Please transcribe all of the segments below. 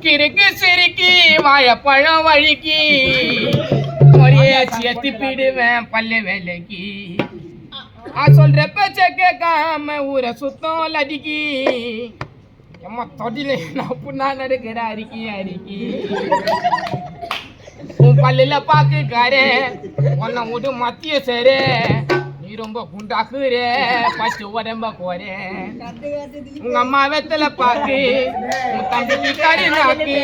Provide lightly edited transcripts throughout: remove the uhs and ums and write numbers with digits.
கிறுக்கு சிரிக்கி வாழைப்பழம் வழுக்கி ஒரே சேர்த்து பிடுவேன் பல்லு வேலைக்கு சொல்ற பேச்ச கேட்காம ஊரை சுத்தம் லடிக்கி எம்மா தொடில புண்ணா நடுக்கிற அரிக்கி அரிக்கி உன் பல்லுல பாக்குக்காரே உன்னை விடு மத்திய சேரு நீ ரொம்ப குண்டாக்குறே பச்சு உடம்ப போறே உங்க அம்மா வெத்தல பாக்கு உன் தம்பிக்கு கறி நாக்கு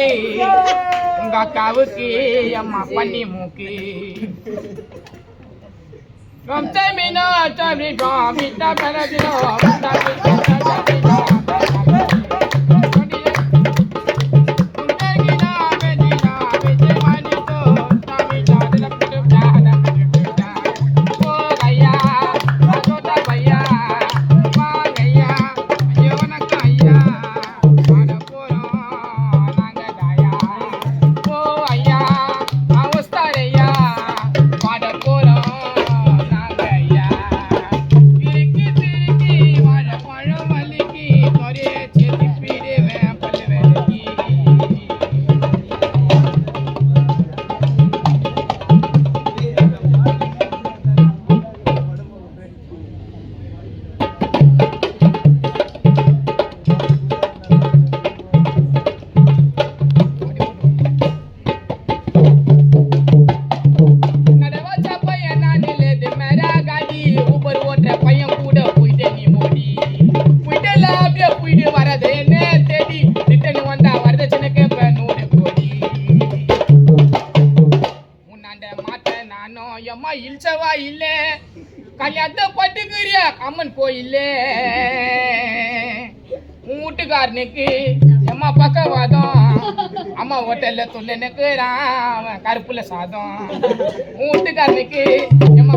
உங்க அக்காவுக்கு அம்மா பண்ணி மூக்கு Ramtamina, Tamika, Mita Paradino, இல்சவா இல்ல கல்யாணத்தை பட்டுக்கிறியா அம்மன் கோயில்ல உன் வீட்டுக்காரனுக்கு எம்மா பக்கவாதம் அம்மா ஹோட்டல்ல துள்ளனுக்குறான் கருப்புல சாதம் உன் வீட்டுக்காரனுக்கு எம்மா